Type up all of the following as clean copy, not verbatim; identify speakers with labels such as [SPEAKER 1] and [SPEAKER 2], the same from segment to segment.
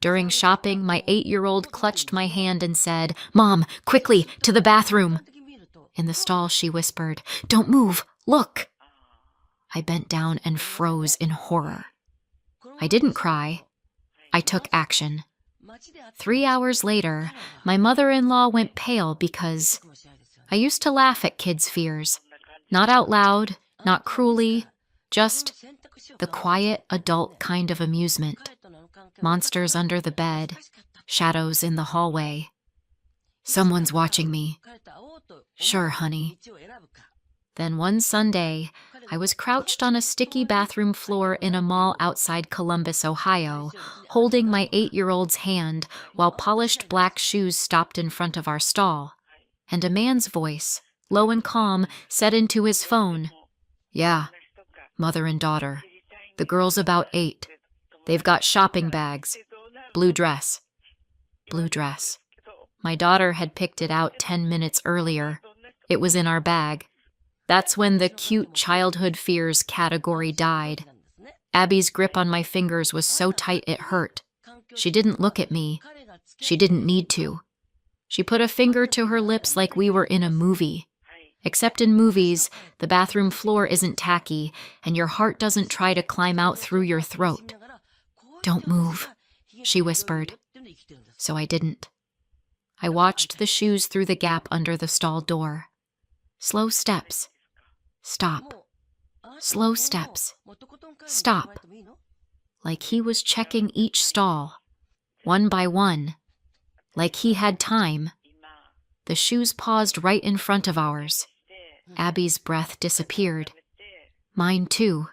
[SPEAKER 1] During shopping, my 8-year-old clutched my hand and said, "Mom, quickly, to the bathroom." In the stall, she whispered, "Don't move, look." I bent down and froze in horror. I didn't cry. I took action. 3 hours later, my mother-in-law went pale because I used to laugh at kids' fears. Not out loud, not cruelly, just the quiet adult kind of amusement. Monsters under the bed, shadows in the hallway. Someone's watching me. Sure, honey. Then one Sunday, I was crouched on a sticky bathroom floor in a mall outside Columbus, Ohio, holding my 8-year-old's hand while polished black shoes stopped in front of our stall. And a man's voice, low and calm, said into his phone, "Yeah, mother and daughter. The girl's about 8. They've got shopping bags. Blue dress." Blue dress. My daughter had picked it out 10 minutes earlier. It was in our bag. That's when the cute childhood fears category died. Abby's grip on my fingers was so tight it hurt. She didn't look at me. She didn't need to. She put a finger to her lips like we were in a movie. Except in movies, the bathroom floor isn't tacky, and your heart doesn't try to climb out through your throat. "Don't move," she whispered. So I didn't. I watched the shoes through the gap under the stall door. Slow steps. Stop. Slow steps. Stop. Like he was checking each stall, one by one. Like he had time. The shoes paused right in front of ours. Abby's breath disappeared. Mine too.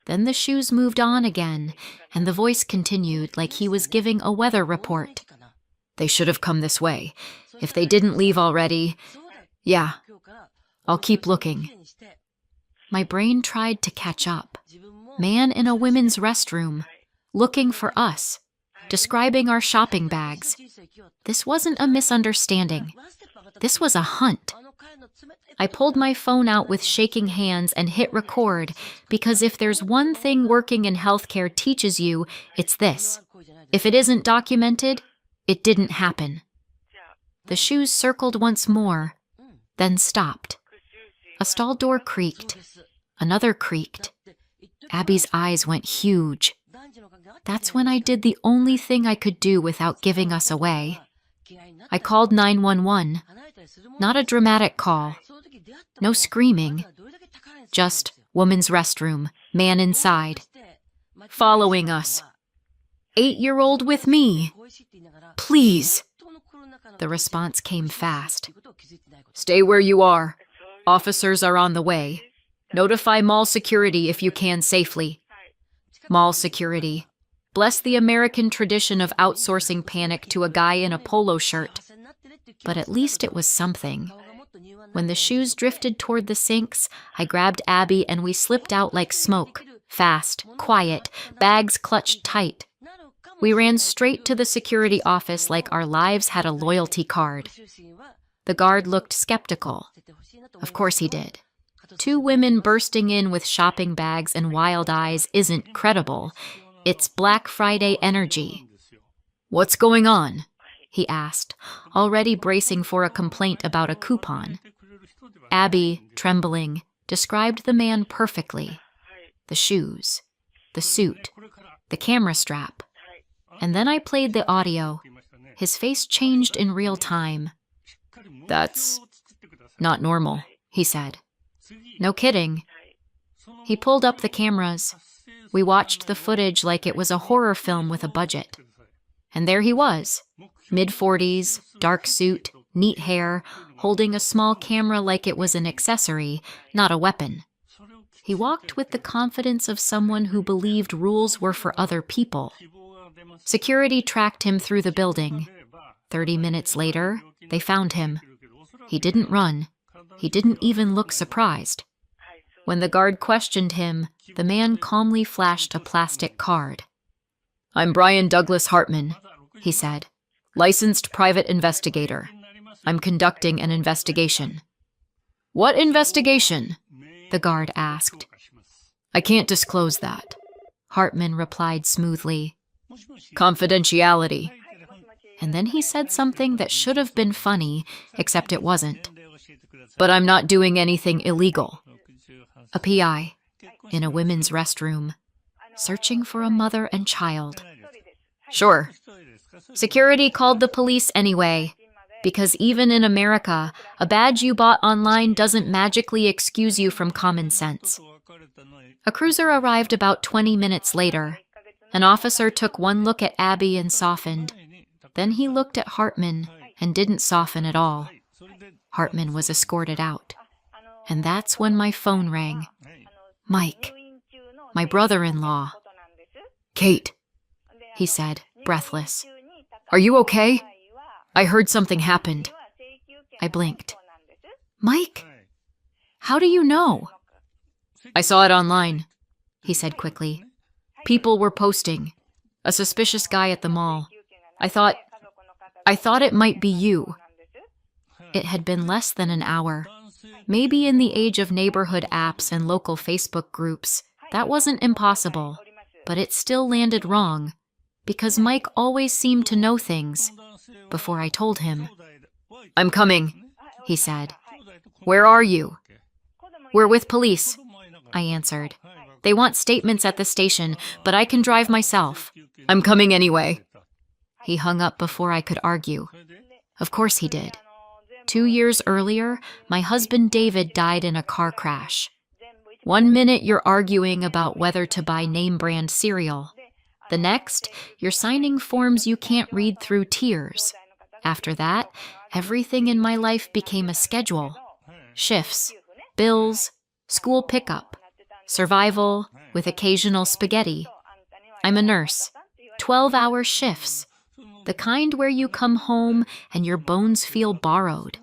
[SPEAKER 1] Then the shoes moved on again, and the voice continued like he was giving a weather report. "They should have come this way. If they didn't leave already, yeah, I'll keep looking." My brain tried to catch up. Man in a women's restroom, looking for us, describing our shopping bags. This wasn't a misunderstanding. This was a hunt. I pulled my phone out with shaking hands and hit record because if there's one thing working in healthcare teaches you, it's this. If it isn't documented, it didn't happen. The shoes circled once more, then stopped. A stall door creaked. Another creaked. Abby's eyes went huge. That's when I did the only thing I could do without giving us away. I called 911. Not a dramatic call. No screaming. Just woman's restroom, man inside. Following us. 8-year-old with me. Please. The response came fast. "Stay where you are. Officers are on the way. Notify mall security if you can safely." Mall security. Bless the American tradition of outsourcing panic to a guy in a polo shirt. But at least it was something. When the shoes drifted toward the sinks, I grabbed Abby and we slipped out like smoke. Fast, quiet, bags clutched tight. We ran straight to the security office like our lives had a loyalty card. The guard looked skeptical. Of course he did. 2 women bursting in with shopping bags and wild eyes isn't credible. It's Black Friday energy. "What's going on?" he asked, already bracing for a complaint about a coupon. Abby, trembling, described the man perfectly. The shoes, the suit, the camera strap. And then I played the audio. His face changed in real time. "That's not normal," he said. "No kidding." He pulled up the cameras. We watched the footage like it was a horror film with a budget. And there he was, mid-40s, dark suit, neat hair, holding a small camera like it was an accessory, not a weapon. He walked with the confidence of someone who believed rules were for other people. Security tracked him through the building. 30 minutes later, they found him. He didn't run. He didn't even look surprised. When the guard questioned him, the man calmly flashed a plastic card. "I'm Brian Douglas Hartman," he said. "Licensed private investigator. I'm conducting an investigation." "What investigation?" the guard asked. "I can't disclose that," Hartman replied smoothly. Confidentiality. And then he said something that should have been funny, except it wasn't. But I'm not doing anything illegal. A PI, in a women's restroom, searching for a mother and child. Sure. Security called the police anyway, because even in America, a badge you bought online doesn't magically excuse you from common sense. A cruiser arrived about 20 minutes later. An officer took one look at Abby and softened. Then he looked at Hartman and didn't soften at all. Hartman was escorted out. And that's when my phone rang. Mike, my brother-in-law. Kate, he said, breathless. Are you okay? I heard something happened. I blinked. Mike? How do you know? I saw it online, he said quickly. People were posting. A suspicious guy at the mall. I thought it might be you. It had been less than an hour. Maybe in the age of neighborhood apps and local Facebook groups, that wasn't impossible, but it still landed wrong, because Mike always seemed to know things before I told him. I'm coming, he said. Where are you? We're with police, I answered. They want statements at the station, but I can drive myself. I'm coming anyway. He hung up before I could argue. Of course he did. 2 years earlier, my husband David died in a car crash. 1 minute you're arguing about whether to buy name-brand cereal. The next, you're signing forms you can't read through tears. After that, everything in my life became a schedule. Shifts, bills, school pickup, survival with occasional spaghetti. I'm a nurse. 12-hour shifts. The kind where you come home and your bones feel borrowed.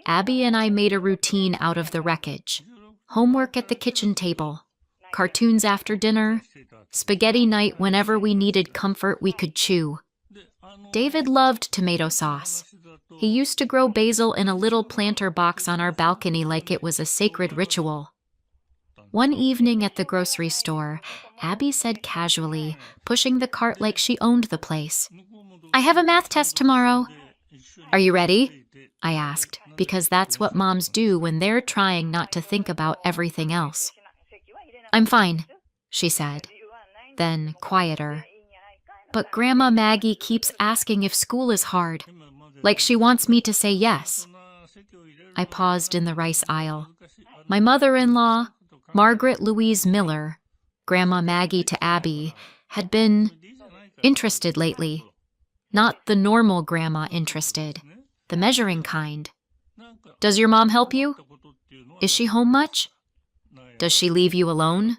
[SPEAKER 1] Abby and I made a routine out of the wreckage. Homework at the kitchen table. Cartoons after dinner. Spaghetti night whenever we needed comfort we could chew. David loved tomato sauce. He used to grow basil in a little planter box on our balcony like it was a sacred ritual. One evening at the grocery store, Abby said casually, pushing the cart like she owned the place, I have a math test tomorrow. Are you ready? I asked, because that's what moms do when they're trying not to think about everything else. I'm fine, she said. Then, quieter. But Grandma Maggie keeps asking if school is hard, like she wants me to say yes. I paused in the rice aisle. My mother-in-law, Margaret Louise Miller, Grandma Maggie to Abby, had been interested lately. Not the normal grandma interested, the measuring kind. Does your mom help you? Is she home much? Does she leave you alone?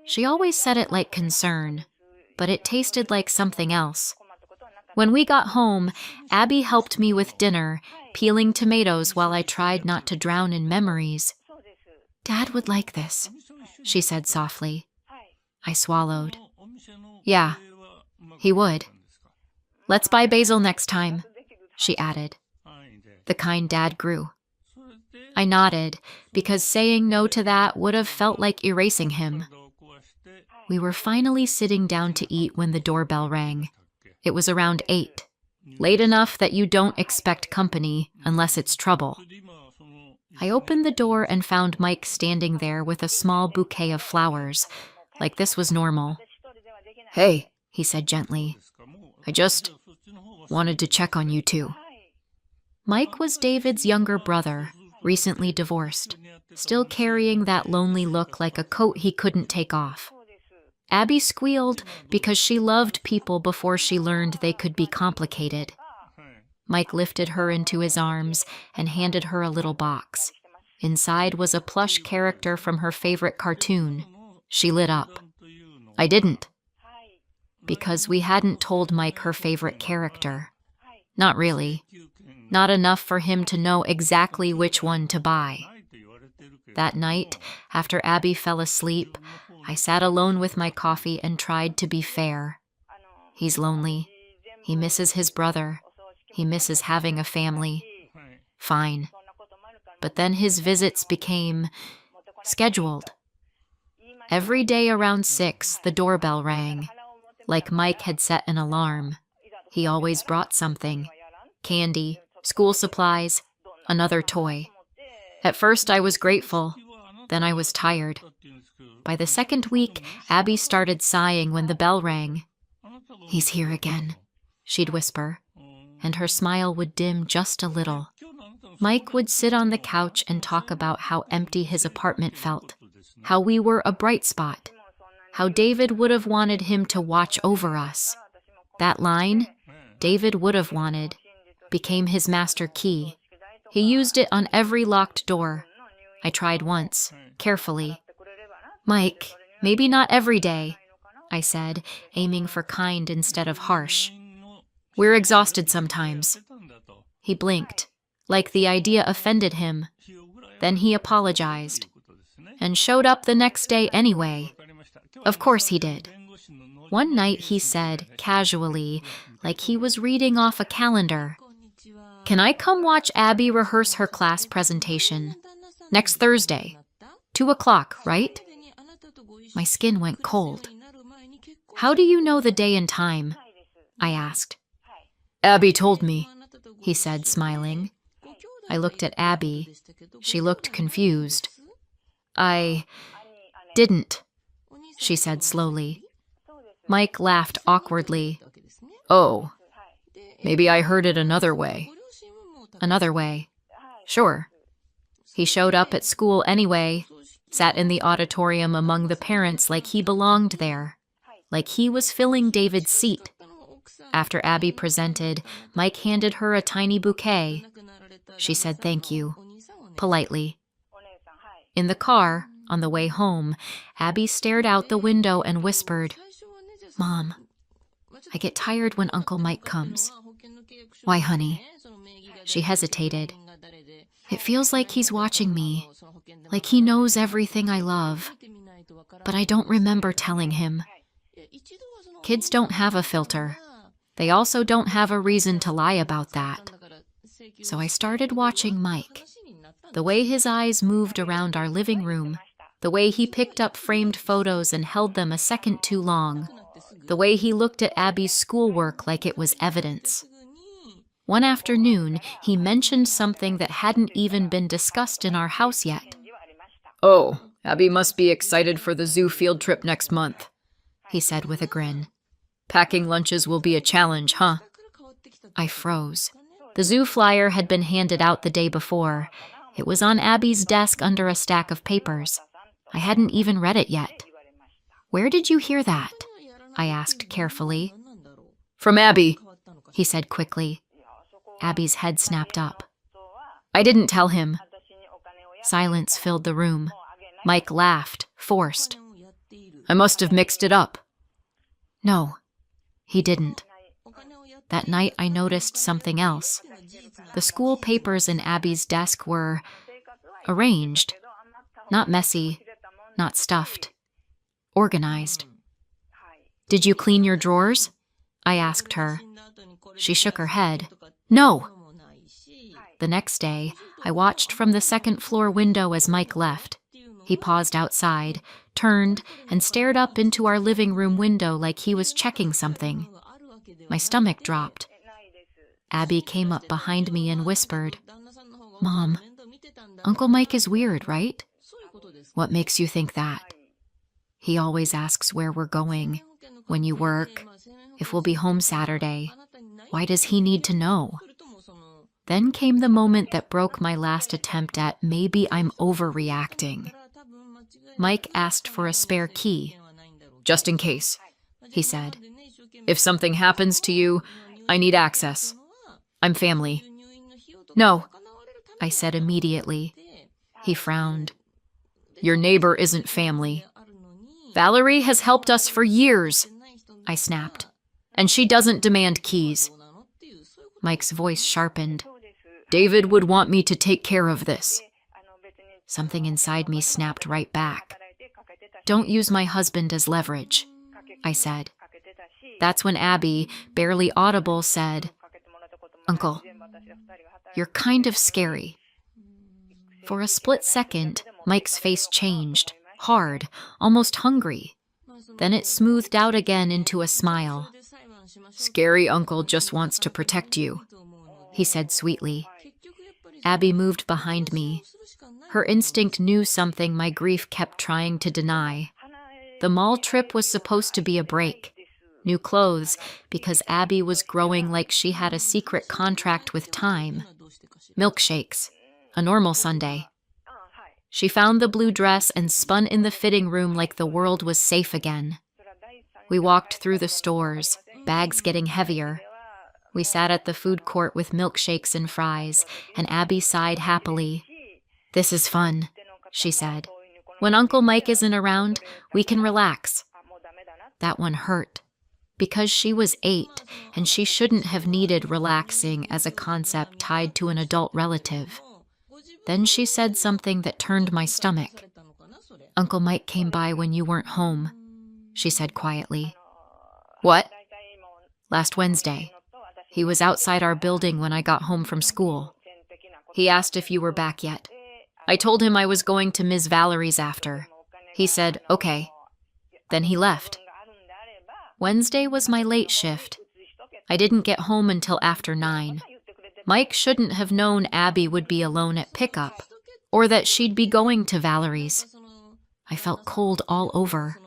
[SPEAKER 1] She always said it like concern, but it tasted like something else. When we got home, Abby helped me with dinner, peeling tomatoes while I tried not to drown in memories. Dad would like this, she said softly. I swallowed. Yeah, he would. Let's buy basil next time, she added. The kind Dad grew. I nodded, because saying no to that would have felt like erasing him. We were finally sitting down to eat when the doorbell rang. It was around 8, late enough that you don't expect company unless it's trouble. I opened the door and found Mike standing there with a small bouquet of flowers, like this was normal. Hey, he said gently. I just wanted to check on you too. Mike was David's younger brother, recently divorced, still carrying that lonely look like a coat he couldn't take off. Abby squealed because she loved people before she learned they could be complicated. Mike lifted her into his arms and handed her a little box. Inside was a plush character from her favorite cartoon. She lit up. I didn't. Because we hadn't told Mike her favorite character. Not really. Not enough for him to know exactly which one to buy. That night, after Abby fell asleep, I sat alone with my coffee and tried to be fair. He's lonely. He misses his brother. He misses having a family. Fine. But then his visits became scheduled. Every day around 6, the doorbell rang. like Mike had set an alarm. He always brought something: candy, school supplies, another toy. At first I was grateful, then I was tired. By the second week, Abby started sighing when the bell rang. "He's here again," she'd whisper, and her smile would dim just a little. Mike would sit on the couch and talk about how empty his apartment felt, how we were a bright spot, how David would have wanted him to watch over us. That line, "David would have wanted," became his master key. He used it on every locked door. I tried once, carefully. "Mike, maybe not every day," I said, aiming for kind instead of harsh. "We're exhausted sometimes." He blinked, like the idea offended him. Then he apologized, and showed up the next day anyway. Of course he did. One night he said, casually, like he was reading off a calendar, "Can I come watch Abby rehearse her class presentation? Next Thursday. 2:00, right?" My skin went cold. "How do you know the day and time?" I asked. "Abby told me," he said, smiling. I looked at Abby. She looked confused. "I didn't," she said slowly. Mike laughed awkwardly. "Oh, maybe I heard it another way." "Another way." "Sure." He showed up at school anyway, sat in the auditorium among the parents like he belonged there, like he was filling David's seat. After Abby presented, Mike handed her a tiny bouquet. She said thank you, politely. In the car, on the way home, Abby stared out the window and whispered, "Mom, I get tired when Uncle Mike comes." "Why, honey?" She hesitated. "It feels like he's watching me, like he knows everything I love. But I don't remember telling him." Kids don't have a filter. They also don't have a reason to lie about that. So I started watching Mike. The way his eyes moved around our living room, the way he picked up framed photos and held them a second too long, the way he looked at Abby's schoolwork like it was evidence. One afternoon, he mentioned something that hadn't even been discussed in our house yet. "Oh, Abby must be excited for the zoo field trip next month," he said with a grin. "Packing lunches will be a challenge, huh?" I froze. The zoo flyer had been handed out the day before. It was on Abby's desk under a stack of papers. I hadn't even read it yet. "Where did you hear that?" I asked carefully. "From Abby," he said quickly. Abby's head snapped up. "I didn't tell him." Silence filled the room. Mike laughed, forced. "I must have mixed it up." No, he didn't. That night I noticed something else. The school papers in Abby's desk were arranged. Not messy, not stuffed. Organized. "Did you clean your drawers?" I asked her. She shook her head. "No." The next day, I watched from the second-floor window as Mike left. He paused outside, turned, and stared up into our living room window like he was checking something. My stomach dropped. Abby came up behind me and whispered, "Mom, Uncle Mike is weird, right?" "What makes you think that?" "He always asks where we're going, when you work, if we'll be home Saturday. Why does he need to know?" Then came the moment that broke my last attempt at maybe I'm overreacting. Mike asked for a spare key. "Just in case," he said. "If something happens to you, I need access. I'm family." "No," I said immediately. He frowned. "Your neighbor isn't family." "Valerie has helped us for years," I snapped. "And she doesn't demand keys." Mike's voice sharpened. "David would want me to take care of this." Something inside me snapped right back. "Don't use my husband as leverage," I said. That's when Abby, barely audible, said, "Uncle, you're kind of scary." For a split second, Mike's face changed, hard, almost hungry. Then it smoothed out again into a smile. "Scary uncle just wants to protect you," he said sweetly. Abby moved behind me. Her instinct knew something my grief kept trying to deny. The mall trip was supposed to be a break. New clothes, because Abby was growing like she had a secret contract with time. Milkshakes. A normal Sunday. She found the blue dress and spun in the fitting room like the world was safe again. We walked through the stores, bags getting heavier. We sat at the food court with milkshakes and fries, and Abby sighed happily. "This is fun," she said. "When Uncle Mike isn't around, we can relax." That one hurt, because she was 8, and she shouldn't have needed relaxing as a concept tied to an adult relative. Then she said something that turned my stomach. "Uncle Mike came by when you weren't home," she said quietly. "What?" "Last Wednesday. He was outside our building when I got home from school. He asked if you were back yet. I told him I was going to Ms. Valerie's after. He said, okay. Then he left. Wednesday was my late shift. I didn't get home until after 9. Mike shouldn't have known Abby would be alone at pickup, or that she'd be going to Valerie's. I felt cold all over.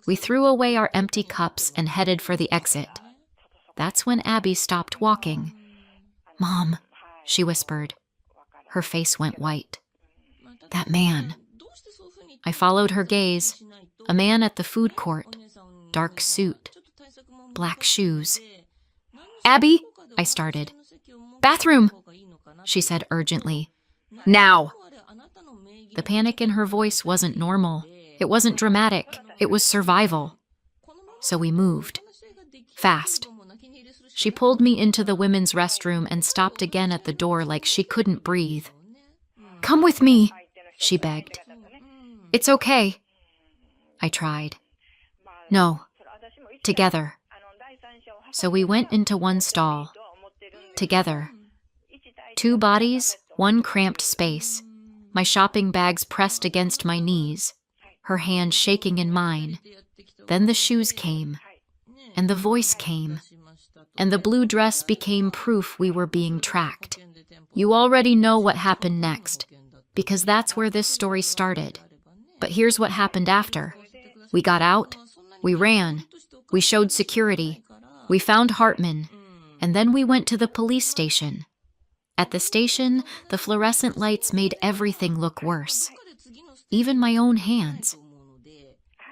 [SPEAKER 1] We threw away our empty cups and headed for the exit. That's when Abby stopped walking. "Mom," she whispered. Her face went white. "That man." I followed her gaze. A man at the food court. Dark suit. Black shoes. "Abby," I started. "Bathroom," she said urgently. "Now." The panic in her voice wasn't normal. It wasn't dramatic. It was survival. So we moved. Fast. She pulled me into the women's restroom and stopped again at the door like she couldn't breathe. "Come with me," she begged. "It's okay." I tried. "No. Together." So we went into one stall. Together. 2 bodies, 1 cramped space. My shopping bags pressed against my knees, her hand shaking in mine. Then the shoes came, and the voice came, and the blue dress became proof we were being tracked. You already know what happened next, because that's where this story started. But here's what happened after. We got out, we ran, we showed security, we found Hartman, and then we went to the police station. At the station, the fluorescent lights made everything look worse. Even my own hands.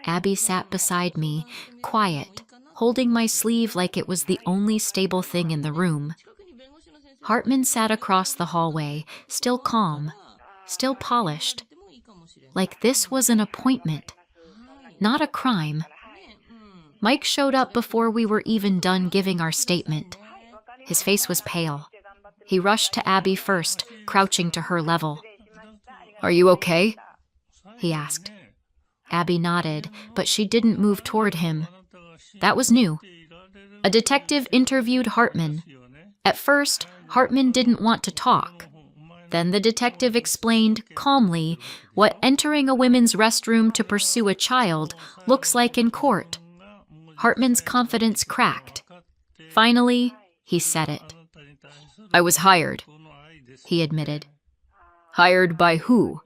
[SPEAKER 1] Abby sat beside me, quiet, holding my sleeve like it was the only stable thing in the room. Hartman sat across the hallway, still calm, still polished. Like this was an appointment, not a crime. Mike showed up before we were even done giving our statement. His face was pale. He rushed to Abby first, crouching to her level. "Are you okay?" he asked. Abby nodded, but she didn't move toward him. That was new. A detective interviewed Hartman. At first, Hartman didn't want to talk. Then the detective explained, calmly, what entering a women's restroom to pursue a child looks like in court. Hartman's confidence cracked. Finally, he said it. "I was hired," he admitted. "Hired by who?"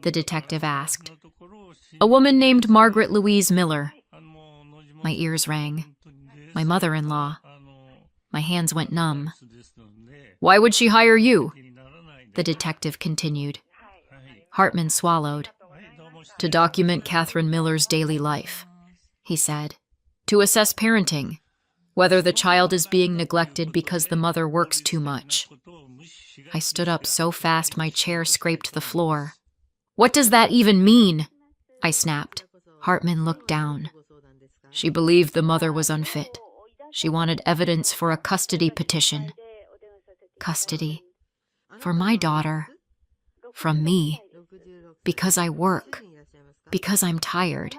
[SPEAKER 1] the detective asked. "A woman named Margaret Louise Miller." My ears rang. My mother-in-law. My hands went numb. "Why would she hire you?" the detective continued. Hartman swallowed. "To document Catherine Miller's daily life," he said. "To assess parenting, whether the child is being neglected because the mother works too much." I stood up so fast my chair scraped the floor. "What does that even mean?" I snapped. Hartman looked down. "She believed the mother was unfit. She wanted evidence for a custody petition." Custody. For my daughter. From me. Because I work. Because I'm tired.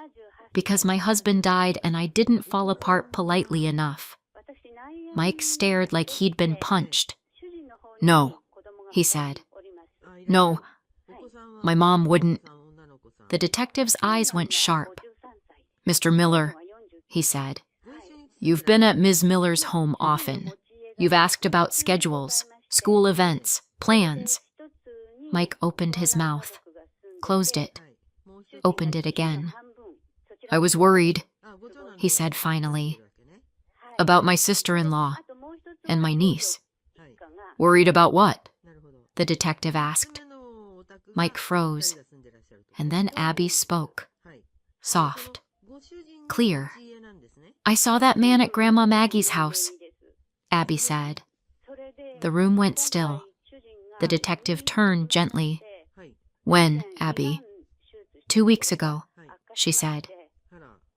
[SPEAKER 1] Because my husband died and I didn't fall apart politely enough. Mike stared like he'd been punched. "No," he said. "No, my mom wouldn't." The detective's eyes went sharp. Mr. Miller, he said, you've been at Ms. Miller's home often. You've asked about schedules, school events, plans. Mike opened his mouth, closed it, opened it again. I was worried, he said finally, about my sister-in-law and my niece. Worried about what? The detective asked. Mike froze, and then Abby spoke, soft, clear. I saw that man at Grandma Maggie's house, Abby said. The room went still. The detective turned gently. When, Abby? 2 weeks ago, she said.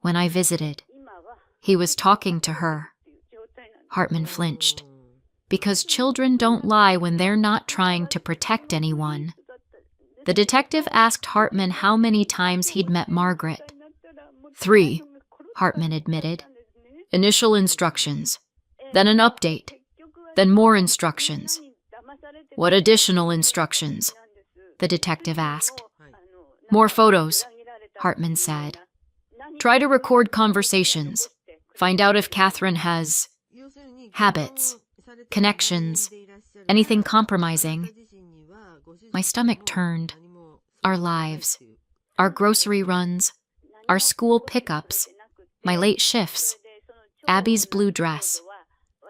[SPEAKER 1] When I visited. He was talking to her. Hartman flinched. Because children don't lie when they're not trying to protect anyone. The detective asked Hartman how many times he'd met Margaret. 3, Hartman admitted. Initial instructions, then an update, then more instructions. What additional instructions? The detective asked. More photos, Hartman said. Try to record conversations. Find out if Catherine has habits, connections, anything compromising. My stomach turned. Our lives, our grocery runs, our school pickups, my late shifts, Abby's blue dress,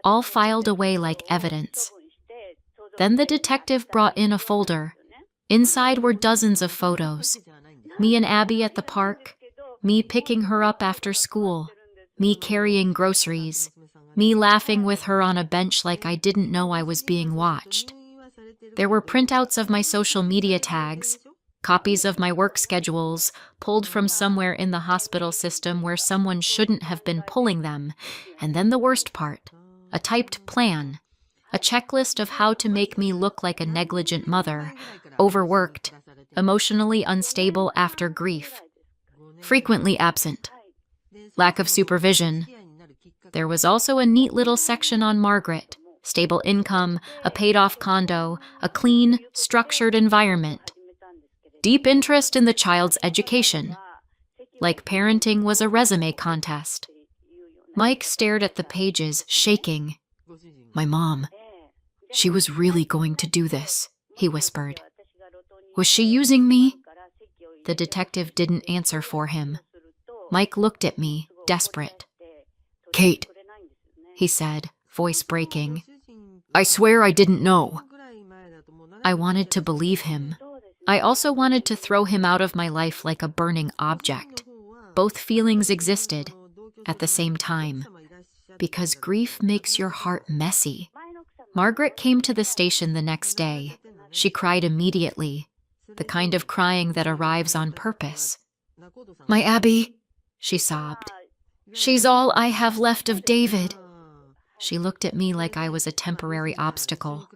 [SPEAKER 1] all filed away like evidence. Then the detective brought in a folder. Inside were dozens of photos. Me and Abby at the park, me picking her up after school, me carrying groceries, me laughing with her on a bench like I didn't know I was being watched. There were printouts of my social media tags, copies of my work schedules, pulled from somewhere in the hospital system where someone shouldn't have been pulling them, and then the worst part, a typed plan, a checklist of how to make me look like a negligent mother, overworked, emotionally unstable after grief, frequently absent, lack of supervision. There was also a neat little section on Margaret, stable income, a paid-off condo, a clean, structured environment. Deep interest in the child's education, like parenting was a resume contest. Mike stared at the pages, shaking. My mom, she was really going to do this, he whispered. Was she using me? The detective didn't answer for him. Mike looked at me, desperate. Kate, he said, voice breaking. I swear I didn't know. I wanted to believe him. I also wanted to throw him out of my life like a burning object. Both feelings existed at the same time, because grief makes your heart messy. Margaret came to the station the next day. She cried immediately, the kind of crying that arrives on purpose. My Abby, she sobbed. She's all I have left of David. She looked at me like I was a temporary obstacle,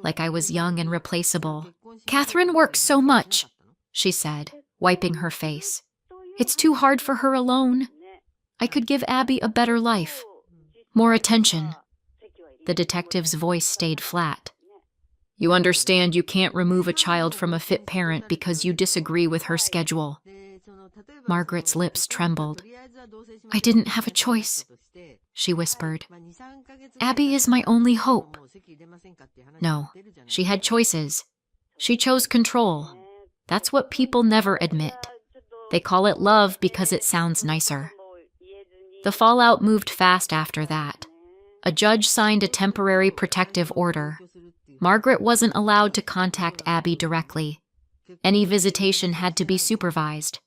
[SPEAKER 1] like I was young and replaceable. Catherine works so much, she said, wiping her face. It's too hard for her alone. I could give Abby a better life, more attention. The detective's voice stayed flat. You understand you can't remove a child from a fit parent because you disagree with her schedule. Margaret's lips trembled. I didn't have a choice, she whispered. Abby is my only hope. No, she had choices. She chose control. That's what people never admit. They call it love because it sounds nicer. The fallout moved fast after that. A judge signed a temporary protective order. Margaret wasn't allowed to contact Abby directly. Any visitation had to be supervised.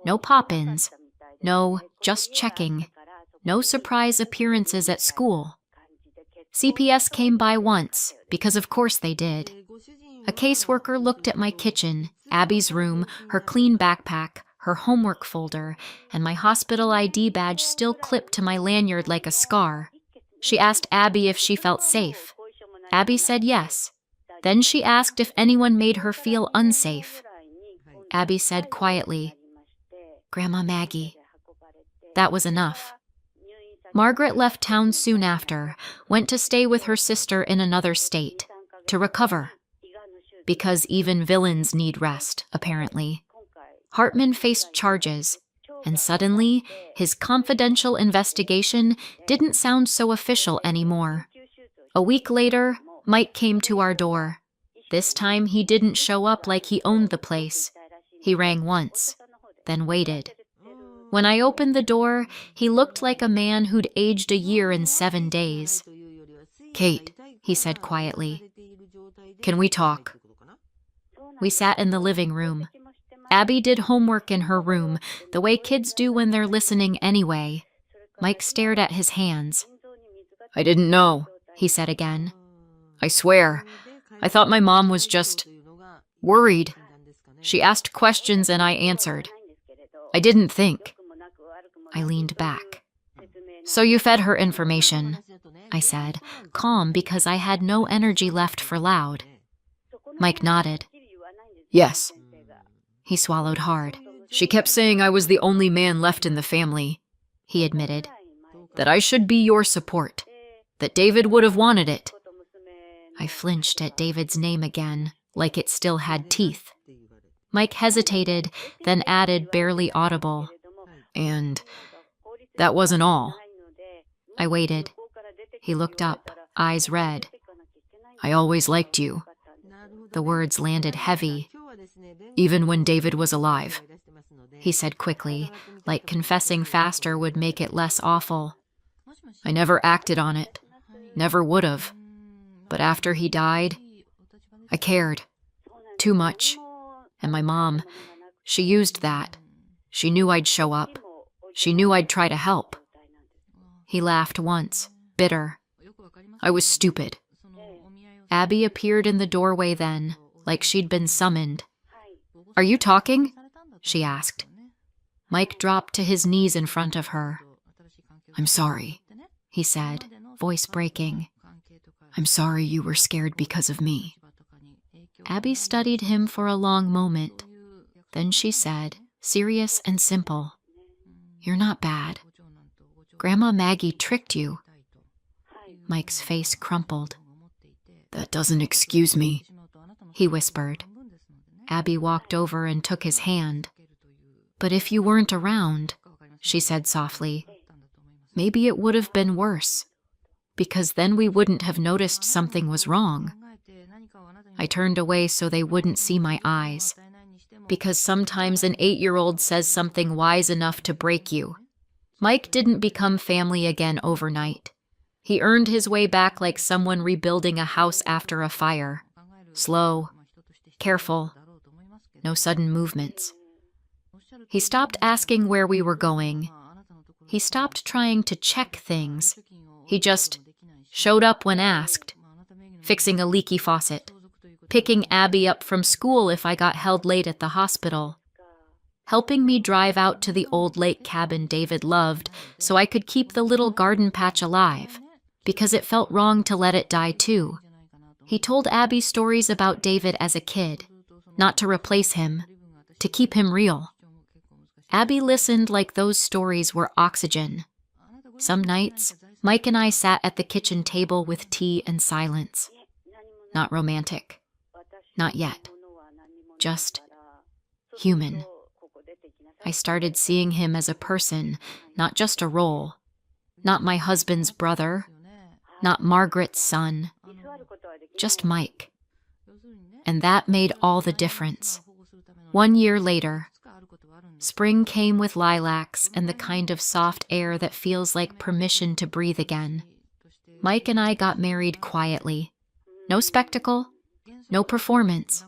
[SPEAKER 1] No pop-ins. No, just checking. No surprise appearances at school. CPS came by once, because of course they did. A caseworker looked at my kitchen, Abby's room, her clean backpack, her homework folder, and my hospital ID badge still clipped to my lanyard like a scar. She asked Abby if she felt safe. Abby said yes. Then she asked if anyone made her feel unsafe. Abby said quietly, Grandma Maggie. That was enough. Margaret left town soon after, went to stay with her sister in another state, to recover. Because even villains need rest, apparently. Hartman faced charges, And suddenly, his confidential investigation didn't sound so official anymore. A week later, Mike came to our door. This time, he didn't show up like he owned the place. He rang once, then waited. When I opened the door, he looked like a man who'd aged a year in 7 days. "Kate," he said quietly, "can we talk?" We sat in the living room. Abby did homework in her room, the way kids do when they're listening anyway. Mike stared at his hands. "I didn't know," he said again. "I swear, I thought my mom was just worried. She asked questions and I answered. I didn't think." I leaned back. "So you fed her information," I said, calm because I had no energy left for loud. Mike nodded. "Yes." He swallowed hard. "She kept saying I was the only man left in the family," he admitted. "That I should be your support. That David would have wanted it." I flinched at David's name again, like it still had teeth. Mike hesitated, then added, barely audible, "And that wasn't all." I waited. He looked up, eyes red. "I always liked you." The words landed heavy. "Even when David was alive," he said quickly, like confessing faster would make it less awful. "I never acted on it. Never would have. But after he died, I cared. Too much. And my mom, she used that. She knew I'd show up. She knew I'd try to help." He laughed once, bitter. "I was stupid." Abby appeared in the doorway then, like she'd been summoned. "Are you talking?" she asked. Mike dropped to his knees in front of her. "I'm sorry," he said, voice breaking. "I'm sorry you were scared because of me." Abby studied him for a long moment. Then she said, serious and simple, "You're not bad. Grandma Maggie tricked you." Mike's face crumpled. "That doesn't excuse me," he whispered. Abby walked over and took his hand. "But if you weren't around," she said softly, "maybe it would have been worse, because then we wouldn't have noticed something was wrong." I turned away so they wouldn't see my eyes, because sometimes an 8-year-old says something wise enough to break you. Mike didn't become family again overnight. He earned his way back like someone rebuilding a house after a fire. Slow, careful, no sudden movements. He stopped asking where we were going. He stopped trying to check things. He just showed up when asked, fixing a leaky faucet, picking Abby up from school if I got held late at the hospital, helping me drive out to the old lake cabin David loved so I could keep the little garden patch alive, because it felt wrong to let it die too. He told Abby stories about David as a kid, not to replace him, to keep him real. Abby listened like those stories were oxygen. Some nights, Mike and I sat at the kitchen table with tea and silence. Not romantic. Not yet. Just human. I started seeing him as a person, not just a role. Not my husband's brother. Not Margaret's son. Just Mike. And that made all the difference. 1 year later, spring came with lilacs and the kind of soft air that feels like permission to breathe again. Mike and I got married quietly. No spectacle, no performance.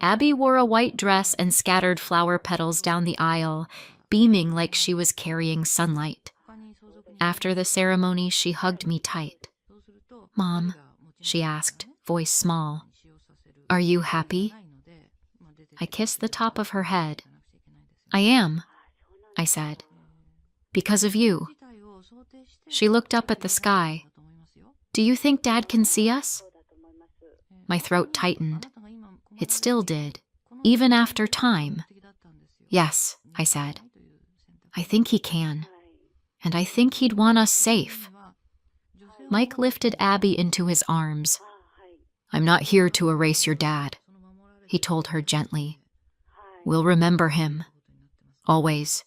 [SPEAKER 1] Abby wore a white dress and scattered flower petals down the aisle, beaming like she was carrying sunlight. After the ceremony, she hugged me tight. "Mom," she asked, voice small, "are you happy?" I kissed the top of her head. "I am," I said, "because of you." She looked up at the sky. "Do you think Dad can see us?" My throat tightened. It still did, even after time. "Yes," I said. "I think he can. And I think he'd want us safe." Mike lifted Abby into his arms. "I'm not here to erase your dad," he told her gently. "We'll remember him. Always."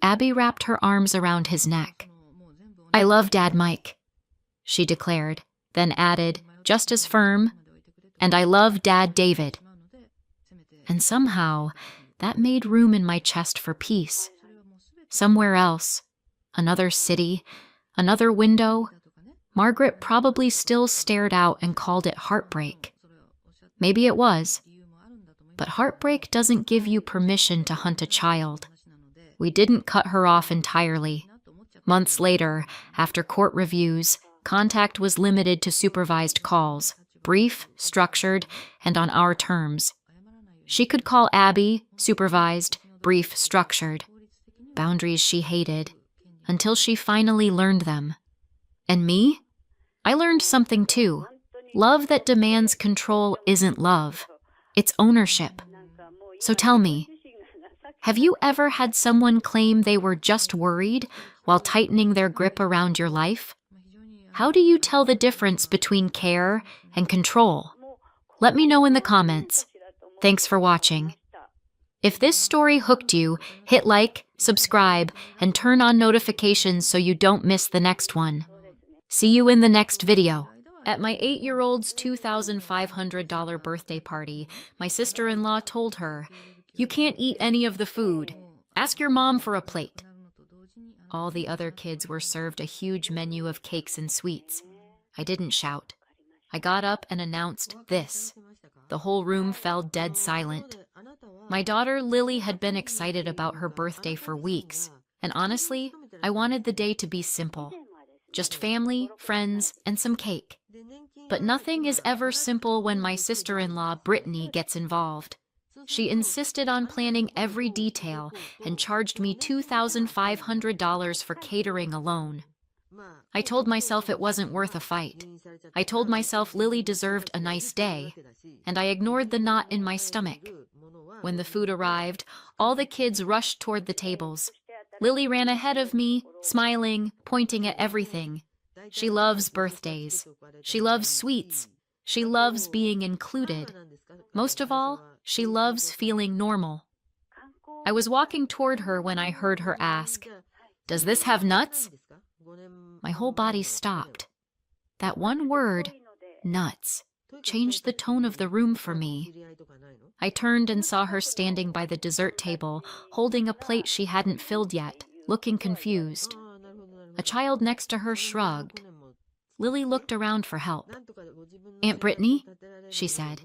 [SPEAKER 1] Abby wrapped her arms around his neck. "I love Dad Mike," she declared, then added, just as firm, "and I love Dad David." And somehow, that made room in my chest for peace. Somewhere else, another city, another window, Margaret probably still stared out and called it heartbreak. Maybe it was. But heartbreak doesn't give you permission to hunt a child. We didn't cut her off entirely. Months later, after court reviews, contact was limited to supervised calls, brief, structured, and on our terms. She could call Abby, supervised, brief, structured. Boundaries she hated, until she finally learned them. And me? I learned something too. Love that demands control isn't love. It's ownership. So tell me, have you ever had someone claim they were just worried while tightening their grip around your life? How do you tell the difference between care and control? Let me know in the comments. Thanks for watching. If this story hooked you, hit like, subscribe, and turn on notifications so you don't miss the next one. See you in the next video. At my 8-year-old's $2,500 birthday party, my sister-in-law told her, "You can't eat any of the food. Ask your mom for a plate." All the other kids were served a huge menu of cakes and sweets. I didn't shout. I got up and announced this. The whole room fell dead silent. My daughter Lily had been excited about her birthday for weeks, and honestly, I wanted the day to be simple. Just family, friends, and some cake. But nothing is ever simple when my sister-in-law, Brittany, gets involved. She insisted on planning every detail and charged me $2,500 for catering alone. I told myself it wasn't worth a fight. I told myself Lily deserved a nice day, and I ignored the knot in my stomach. When the food arrived, all the kids rushed toward the tables. Lily ran ahead of me, smiling, pointing at everything. She loves birthdays. She loves sweets. She loves being included. Most of all, she loves feeling normal. I was walking toward her when I heard her ask, "Does this have nuts?" My whole body stopped. That one word, nuts, changed the tone of the room for me. I turned and saw her standing by the dessert table, holding a plate she hadn't filled yet, looking confused. A child next to her shrugged. Lily looked around for help. "Aunt Brittany," she said,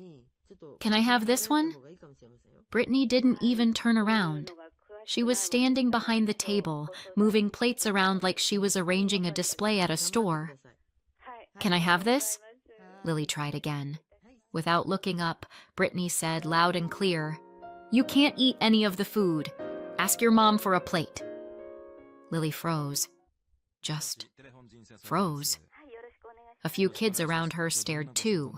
[SPEAKER 1] "can I have this one?" Brittany didn't even turn around. She was standing behind the table, moving plates around like she was arranging a display at a store. "Can I have this?" Lily tried again. Without looking up, Brittany said loud and clear, "You can't eat any of the food. Ask your mom for a plate." Lily froze. Just froze. A few kids around her stared too.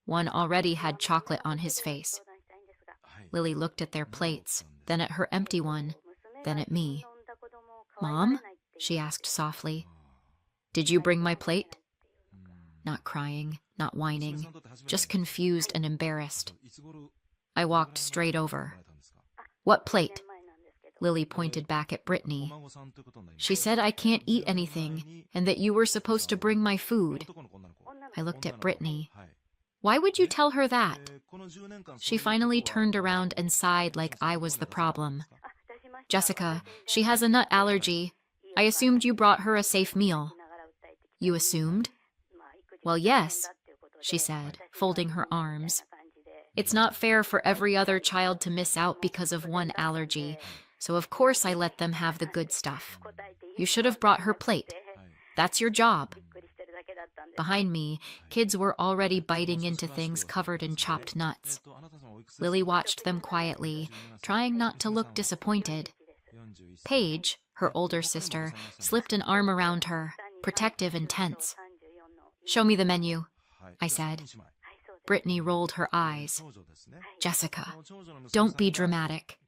[SPEAKER 1] One already had chocolate on his face. Lily looked at their plates, then at her empty one, then at me. "Mom?" she asked softly. "Did you bring my plate?" Not crying, not whining, just confused and embarrassed. I walked straight over. "What plate?" Lily pointed back at Brittany. "She said I can't eat anything, and that you were supposed to bring my food." I looked at Brittany. "Why would you tell her that?" She finally turned around and sighed like I was the problem. "Jessica, she has a nut allergy. I assumed you brought her a safe meal." "You assumed?" "Well, yes," she said, folding her arms. "It's not fair for every other child to miss out because of one allergy, so of course I let them have the good stuff. You should have brought her plate. That's your job." Behind me, kids were already biting into things covered in chopped nuts. Lily watched them quietly, trying not to look disappointed. Paige, her older sister, slipped an arm around her, protective and tense. "Show me the menu," I said. Brittany rolled her eyes. "Jessica, don't be dramatic."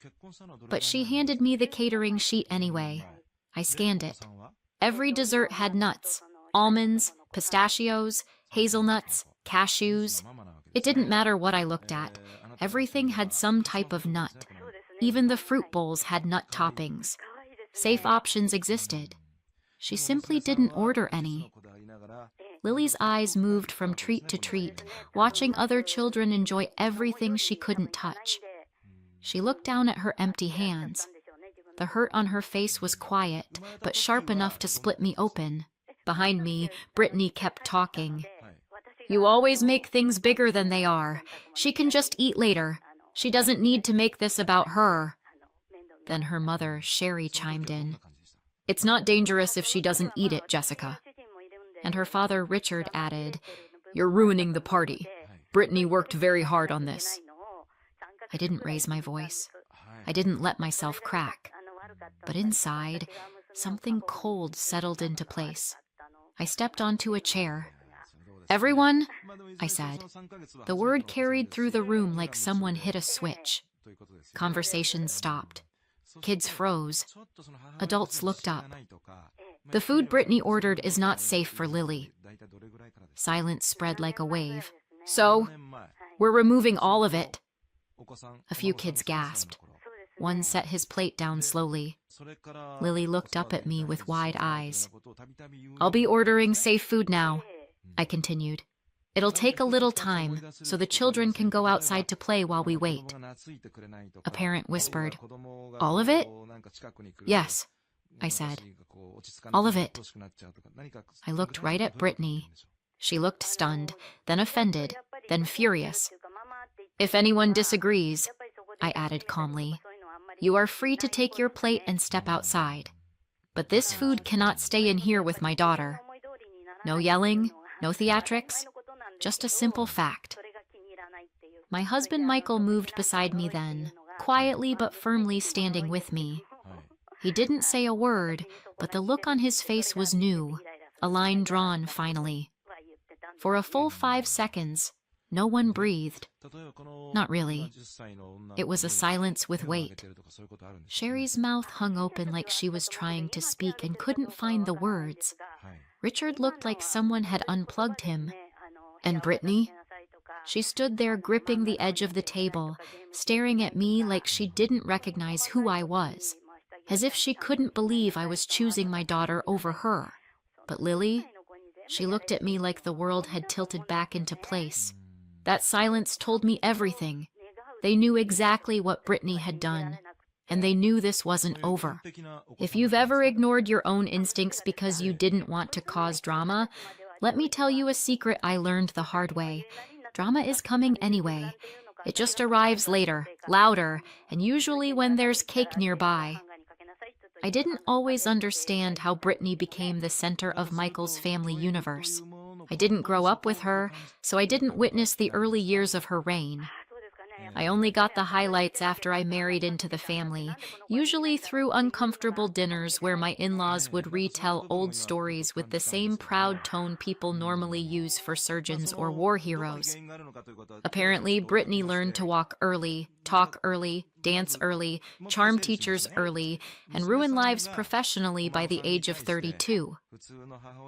[SPEAKER 1] But she handed me the catering sheet anyway. I scanned it. Every dessert had nuts, almonds, pistachios, hazelnuts, cashews. It didn't matter what I looked at. Everything had some type of nut. Even the fruit bowls had nut toppings. Safe options existed. She simply didn't order any. Lily's eyes moved from treat to treat, watching other children enjoy everything she couldn't touch. She looked down at her empty hands. The hurt on her face was quiet, but sharp enough to split me open. Behind me, Brittany kept talking. "You always make things bigger than they are. She can just eat later. She doesn't need to make this about her." Then her mother, Sherry, chimed in. "It's not dangerous if she doesn't eat it, Jessica." And her father, Richard, added, "You're ruining the party. Brittany worked very hard on this." I didn't raise my voice. I didn't let myself crack. But inside, something cold settled into place. I stepped onto a chair. "Everyone," I said. The word carried through the room like someone hit a switch. Conversation stopped. Kids froze. Adults looked up. "The food Brittany ordered is not safe for Lily." Silence spread like a wave. "So, we're removing all of it." A few kids gasped. One set his plate down slowly. Lily looked up at me with wide eyes. "I'll be ordering safe food now," I continued. "It'll take a little time, so the children can go outside to play while we wait." A parent whispered, "All of it?" "Yes," I said. "All of it." I looked right at Brittany. She looked stunned, then offended, then furious. "If anyone disagrees," I added calmly, "you are free to take your plate and step outside. But this food cannot stay in here with my daughter." No yelling, no theatrics, just a simple fact. My husband Michael moved beside me then, quietly but firmly standing with me. He didn't say a word, but the look on his face was new, a line drawn finally. For a full 5 seconds, no one breathed. Not really. It was a silence with weight. Sherry's mouth hung open like she was trying to speak and couldn't find the words. Richard looked like someone had unplugged him. And Brittany? She stood there gripping the edge of the table, staring at me like she didn't recognize who I was, as if she couldn't believe I was choosing my daughter over her. But Lily? She looked at me like the world had tilted back into place. That silence told me everything. They knew exactly what Brittany had done, and they knew this wasn't over. If you've ever ignored your own instincts because you didn't want to cause drama, let me tell you a secret I learned the hard way. Drama is coming anyway. It just arrives later, louder, and usually when there's cake nearby. I didn't always understand how Brittany became the center of Michael's family universe. I didn't grow up with her, so I didn't witness the early years of her reign. I only got the highlights after I married into the family, usually through uncomfortable dinners where my in-laws would retell old stories with the same proud tone people normally use for surgeons or war heroes. Apparently, Brittany learned to walk early, talk early, dance early, charm teachers early, and ruin lives professionally by the age of 32.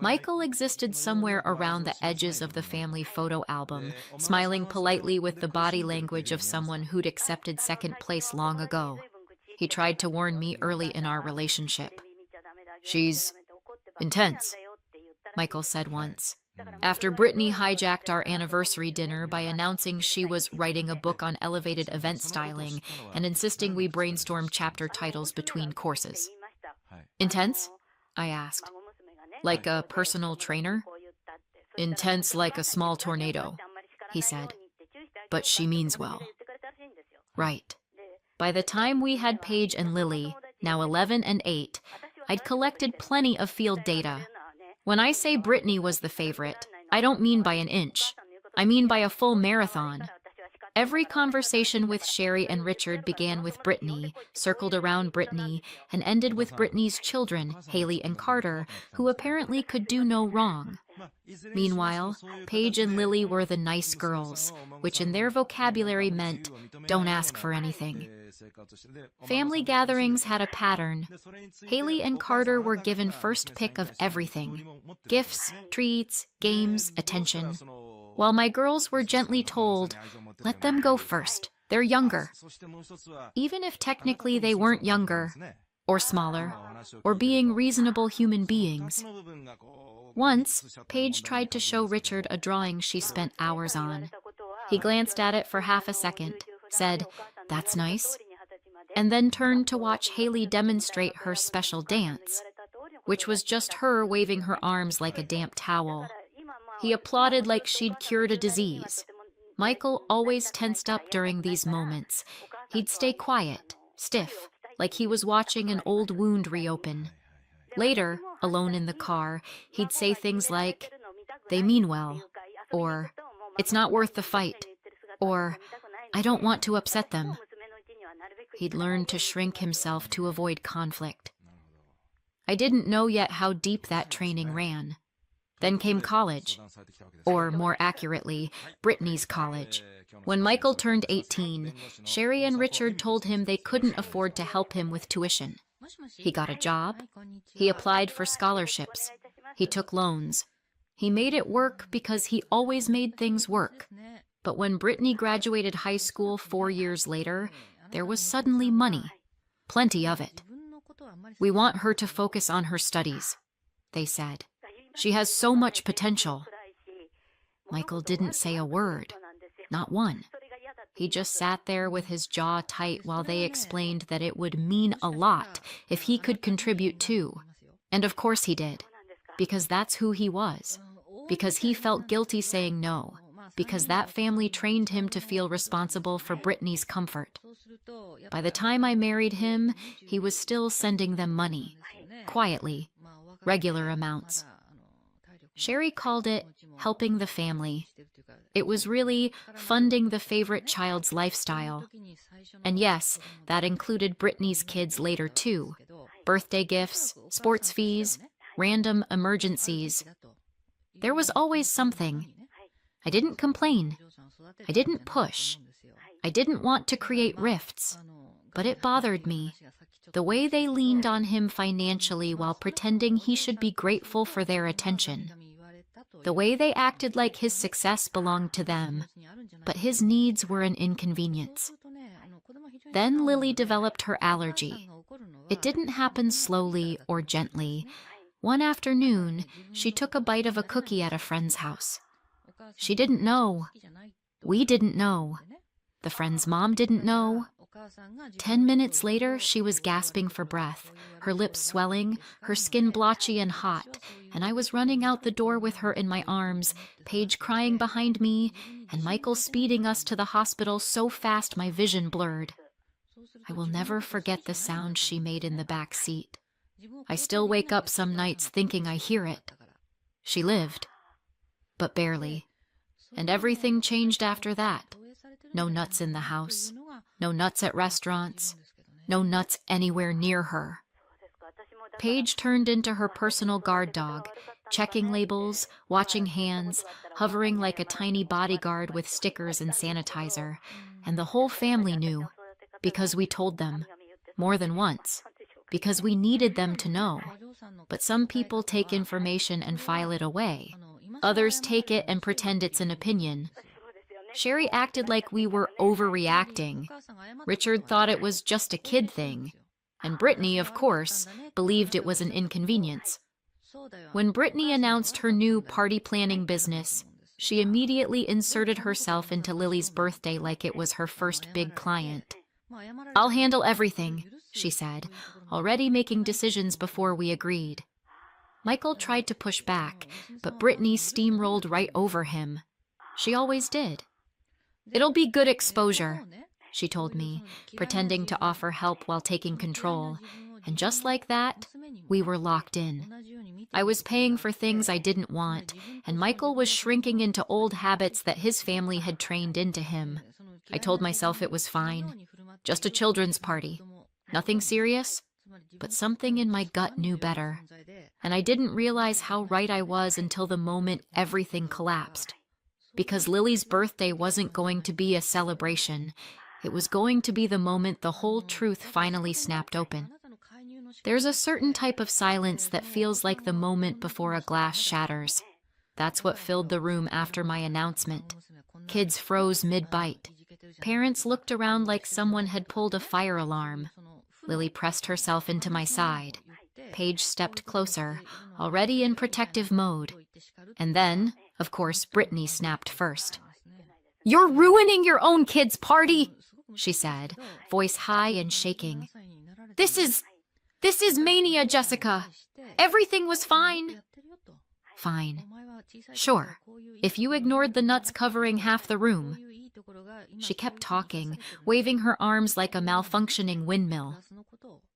[SPEAKER 1] Michael existed somewhere around the edges of the family photo album, smiling politely with the body language of someone who'd accepted second place long ago. He tried to warn me early in our relationship. "She's intense," Michael said once. After Brittany hijacked our anniversary dinner by announcing she was writing a book on elevated event styling and insisting we brainstorm chapter titles between courses. "Intense?" I asked. "Like a personal trainer?" "Intense like a small tornado," he said. "But she means well." Right. By the time we had Paige and Lily, now 11 and 8, I'd collected plenty of field data. When I say Brittany was the favorite, I don't mean by an inch. I mean by a full marathon. Every conversation with Sherry and Richard began with Brittany, circled around Brittany, and ended with Brittany's children, Haley and Carter, who apparently could do no wrong. Meanwhile, Paige and Lily were the nice girls, which in their vocabulary meant, don't ask for anything. Family gatherings had a pattern. Haley and Carter were given first pick of everything: gifts, treats, games, attention. While my girls were gently told, let them go first, they're younger. Even if technically they weren't younger, or smaller, or being reasonable human beings. Once, Paige tried to show Richard a drawing she spent hours on. He glanced at it for half a second, said, "That's nice," and then turned to watch Haley demonstrate her special dance, which was just her waving her arms like a damp towel. He applauded like she'd cured a disease. Michael always tensed up during these moments. He'd stay quiet, stiff, like he was watching an old wound reopen. Later, alone in the car, he'd say things like, "They mean well," or "It's not worth the fight," or "I don't want to upset them." He'd learned to shrink himself to avoid conflict. I didn't know yet how deep that training ran. Then came college, or more accurately, Brittany's college. When Michael turned 18, Sherry and Richard told him they couldn't afford to help him with tuition. He got a job. He applied for scholarships. He took loans. He made it work because he always made things work. But when Brittany graduated high school 4 years later, there was suddenly money. Plenty of it. "We want her to focus on her studies," they said. "She has so much potential." Michael didn't say a word. Not one. He just sat there with his jaw tight while they explained that it would mean a lot if he could contribute too. And of course he did. Because that's who he was. Because he felt guilty saying no. Because that family trained him to feel responsible for Brittany's comfort. By the time I married him, he was still sending them money. Quietly. Regular amounts. Sherry called it helping the family. It was really funding the favorite child's lifestyle. And yes, that included Brittany's kids later too. Birthday gifts, sports fees, random emergencies. There was always something. I didn't complain. I didn't push. I didn't want to create rifts. But it bothered me. The way they leaned on him financially while pretending he should be grateful for their attention. The way they acted like his success belonged to them, but his needs were an inconvenience. Then Lily developed her allergy. It didn't happen slowly or gently. One afternoon, she took a bite of a cookie at a friend's house. She didn't know. We didn't know. The friend's mom didn't know. 10 minutes later, she was gasping for breath, her lips swelling, her skin blotchy and hot, and I was running out the door with her in my arms, Paige crying behind me, and Michael speeding us to the hospital so fast my vision blurred. I will never forget the sound she made in the back seat. I still wake up some nights thinking I hear it. She lived, but barely. And everything changed after that. No nuts in the house. No nuts at restaurants. No nuts anywhere near her. Paige turned into her personal guard dog, checking labels, watching hands, hovering like a tiny bodyguard with stickers and sanitizer. And the whole family knew, because we told them, more than once, because we needed them to know. But some people take information and file it away. Others take it and pretend it's an opinion. Sherry acted like we were overreacting. Richard thought it was just a kid thing. And Brittany, of course, believed it was an inconvenience. When Brittany announced her new party planning business, she immediately inserted herself into Lily's birthday like it was her first big client. "I'll handle everything," she said, already making decisions before we agreed. Michael tried to push back, but Brittany steamrolled right over him. She always did. "It'll be good exposure," she told me, pretending to offer help while taking control. And just like that, we were locked in. I was paying for things I didn't want, and Michael was shrinking into old habits that his family had trained into him. I told myself it was fine. Just a children's party. Nothing serious. But something in my gut knew better. And I didn't realize how right I was until the moment everything collapsed. Because Lily's birthday wasn't going to be a celebration. It was going to be the moment the whole truth finally snapped open. There's a certain type of silence that feels like the moment before a glass shatters. That's what filled the room after my announcement. Kids froze mid-bite. Parents looked around like someone had pulled a fire alarm. Lily pressed herself into my side. Paige stepped closer, already in protective mode. And then, of course, Brittany snapped first. "You're ruining your own kid's party," she said, voice high and shaking. This is mania, Jessica. Everything was fine." "Fine. Sure, if you ignored the nuts covering half the room." She kept talking, waving her arms like a malfunctioning windmill.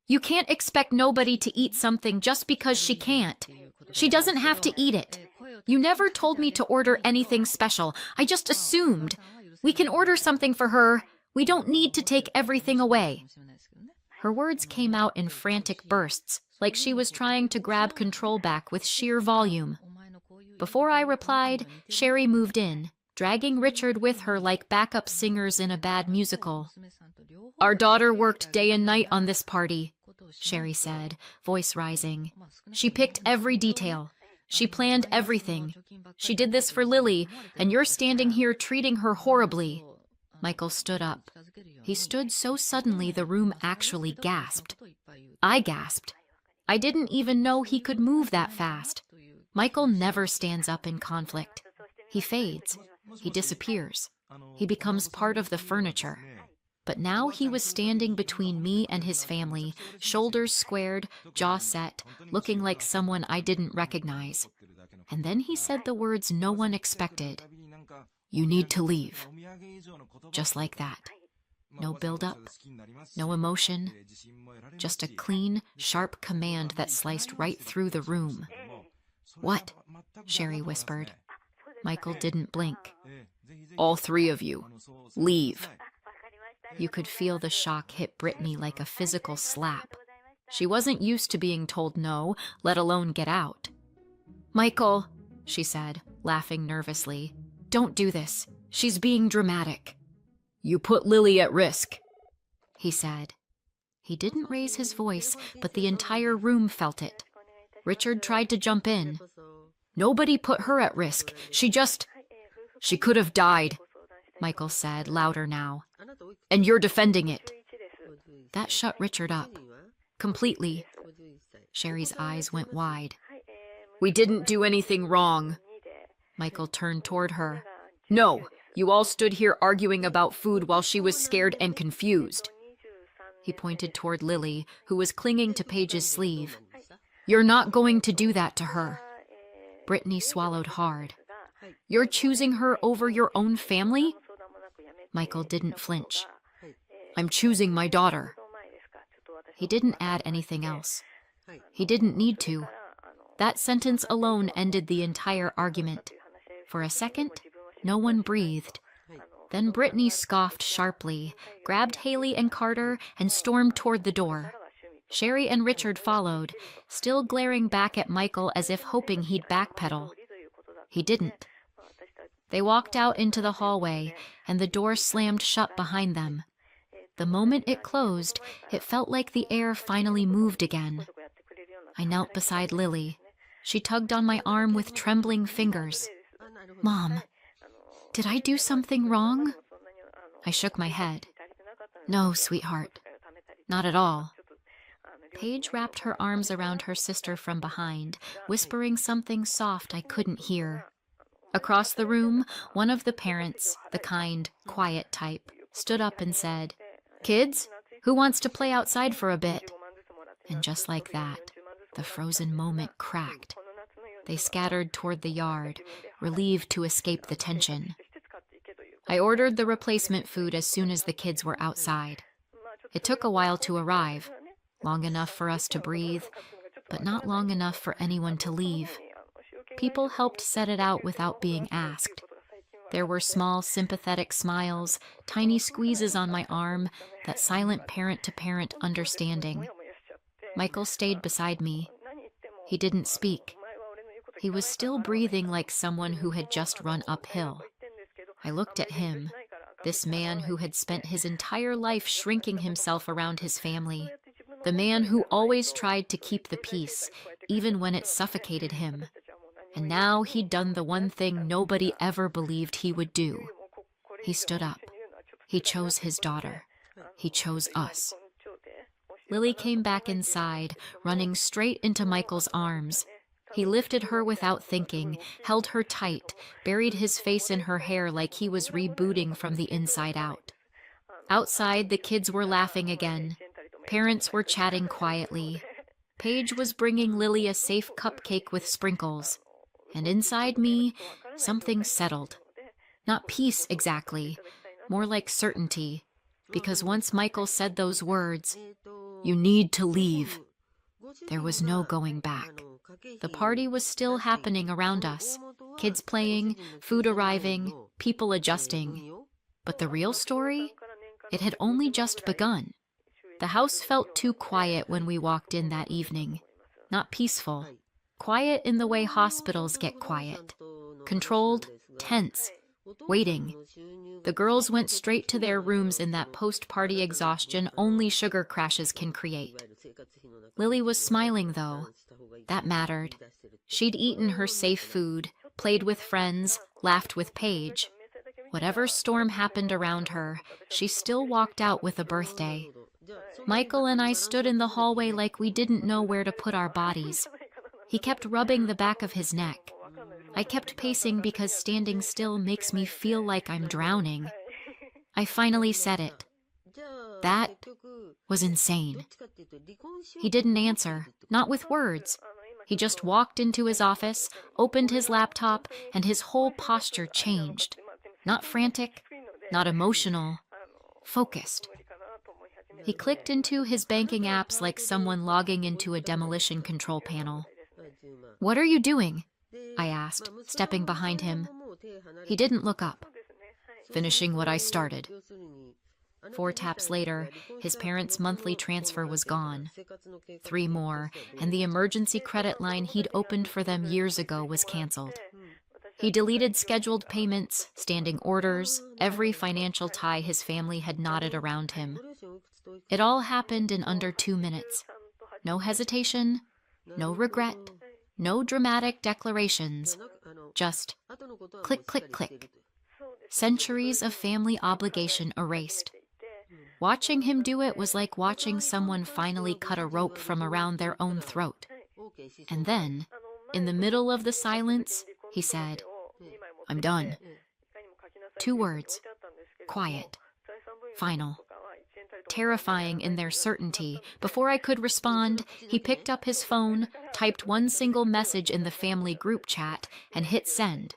[SPEAKER 1] "You can't expect nobody to eat something just because she can't. She doesn't have to eat it. You never told me to order anything special. I just assumed. We can order something for her. We don't need to take everything away." Her words came out in frantic bursts, like she was trying to grab control back with sheer volume. Before I replied, Sherry moved in, dragging Richard with her like backup singers in a bad musical. "Our daughter worked day and night on this party," Sherry said, voice rising. "She picked every detail. She planned everything. She did this for Lily, and you're standing here treating her horribly." Michael stood up. He stood so suddenly the room actually gasped. I gasped. I didn't even know he could move that fast. Michael never stands up in conflict. He fades. He disappears. He becomes part of the furniture. But now he was standing between me and his family, shoulders squared, jaw set, looking like someone I didn't recognize. And then he said the words no one expected. "You need to leave." Just like that. No build-up, no emotion, just a clean, sharp command that sliced right through the room. "What?" Sherry whispered. Michael didn't blink. "All three of you, leave." You could feel the shock hit Brittany like a physical slap. She wasn't used to being told no, let alone get out. "Michael," she said, laughing nervously, "don't do this. She's being dramatic." "You put Lily at risk," he said. He didn't raise his voice, but the entire room felt it. Richard tried to jump in. "Nobody put her at risk. She could have died," Michael said, louder now. "And you're defending it." That shut Richard up. Completely. Sherry's eyes went wide. "We didn't do anything wrong." Michael turned toward her. "No, you all stood here arguing about food while she was scared and confused." He pointed toward Lily, who was clinging to Paige's sleeve. "You're not going to do that to her." Brittany swallowed hard. "You're choosing her over your own family?" Michael didn't flinch. "I'm choosing my daughter." He didn't add anything else. He didn't need to. That sentence alone ended the entire argument. For a second, no one breathed. Then Brittany scoffed sharply, grabbed Haley and Carter, and stormed toward the door. Sherry and Richard followed, still glaring back at Michael as if hoping he'd backpedal. He didn't. They walked out into the hallway, and the door slammed shut behind them. The moment it closed, it felt like the air finally moved again. I knelt beside Lily. She tugged on my arm with trembling fingers. "Mom, did I do something wrong?" I shook my head. "No, sweetheart. Not at all." Paige wrapped her arms around her sister from behind, whispering something soft I couldn't hear. Across the room, one of the parents, the kind, quiet type, stood up and said, "Kids, who wants to play outside for a bit?" And just like that, the frozen moment cracked. They scattered toward the yard, relieved to escape the tension. I ordered the replacement food as soon as the kids were outside. It took a while to arrive, long enough for us to breathe, but not long enough for anyone to leave. People helped set it out without being asked. There were small, sympathetic smiles, tiny squeezes on my arm, that silent parent-to-parent understanding. Michael stayed beside me. He didn't speak. He was still breathing like someone who had just run uphill. I looked at him, this man who had spent his entire life shrinking himself around his family, the man who always tried to keep the peace, even when it suffocated him. And now he'd done the one thing nobody ever believed he would do. He stood up. He chose his daughter. He chose us. Lily came back inside, running straight into Michael's arms. He lifted her without thinking, held her tight, buried his face in her hair like he was rebooting from the inside out. Outside, the kids were laughing again. Parents were chatting quietly. Paige was bringing Lily a safe cupcake with sprinkles. And inside me, something settled. Not peace exactly, more like certainty. Because once Michael said those words, "You need to leave," there was no going back. The party was still happening around us. Kids playing, food arriving, people adjusting. But the real story? It had only just begun. The house felt too quiet when we walked in that evening. Not peaceful. Quiet in the way hospitals get quiet. Controlled, tense, waiting. The girls went straight to their rooms in that post-party exhaustion only sugar crashes can create. Lily was smiling, though. That mattered. She'd eaten her safe food, played with friends, laughed with Paige. Whatever storm happened around her, she still walked out with a birthday. Michael and I stood in the hallway like we didn't know where to put our bodies. He kept rubbing the back of his neck. I kept pacing because standing still makes me feel like I'm drowning. I finally said it. That was insane. He didn't answer, not with words. He just walked into his office, opened his laptop, and his whole posture changed. Not frantic, not emotional, focused. He clicked into his banking apps like someone logging into a demolition control panel. "What are you doing?" I asked, stepping behind him. He didn't look up. "Finishing what I started." 4 taps later, his parents' monthly transfer was gone. 3 more, and the emergency credit line he'd opened for them years ago was canceled. He deleted scheduled payments, standing orders, every financial tie his family had knotted around him. It all happened in under 2 minutes. No hesitation, no regret, no dramatic declarations. Just click, click, click. Centuries of family obligation erased. Watching him do it was like watching someone finally cut a rope from around their own throat. And then, in the middle of the silence, he said, "I'm done." 2 words. Quiet. Final. Terrifying in their certainty. Before I could respond, he picked up his phone, typed one single message in the family group chat, and hit send.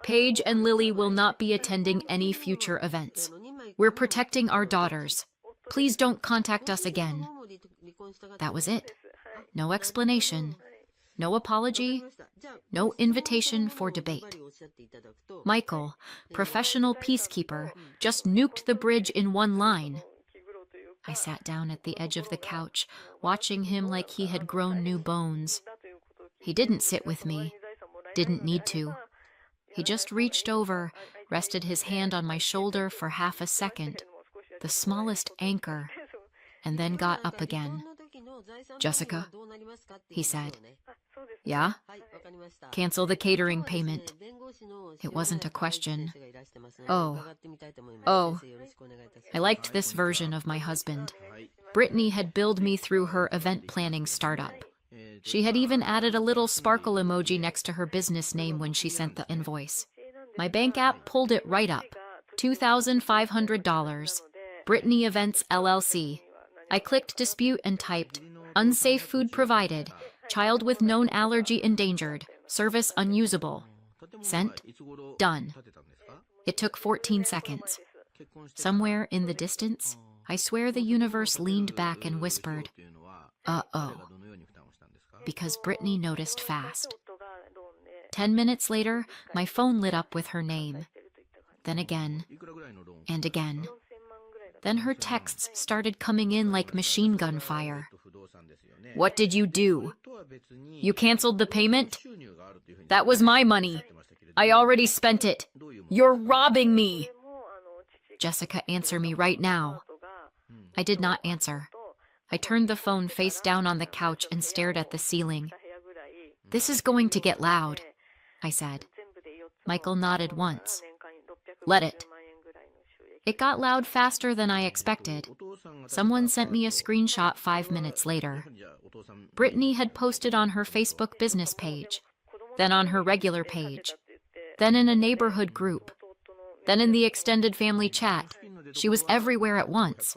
[SPEAKER 1] "Paige and Lily will not be attending any future events. We're protecting our daughters. Please don't contact us again." That was it. No explanation. No apology. No invitation for debate. Michael, professional peacekeeper, just nuked the bridge in one line. I sat down at the edge of the couch, watching him like he had grown new bones. He didn't sit with me. Didn't need to. He just reached over, rested his hand on my shoulder for half a second, the smallest anchor, and then got up again. "Jessica," he said. "Yeah?" "Cancel the catering payment." It wasn't a question. Oh. I liked this version of my husband. Brittany had billed me through her event planning startup. She had even added a little sparkle emoji next to her business name when she sent the invoice. My bank app pulled it right up. $2,500. Brittany Events LLC. I clicked dispute and typed, "Unsafe food provided. Child with known allergy endangered. Service unusable." Sent. Done. It took 14 seconds. Somewhere in the distance, I swear the universe leaned back and whispered, "Uh-oh." Because Brittany noticed fast. 10 minutes later, my phone lit up with her name. Then again, and again. Then her texts started coming in like machine gun fire. "What did you do? You canceled the payment? That was my money. I already spent it. You're robbing me." "Jessica, answer me right now." I did not answer. I turned the phone face down on the couch and stared at the ceiling. "This is going to get loud," I said. Michael nodded once. "Let it." It got loud faster than I expected. Someone sent me a screenshot 5 minutes later. Brittany had posted on her Facebook business page, then on her regular page, then in a neighborhood group, then in the extended family chat. She was everywhere at once.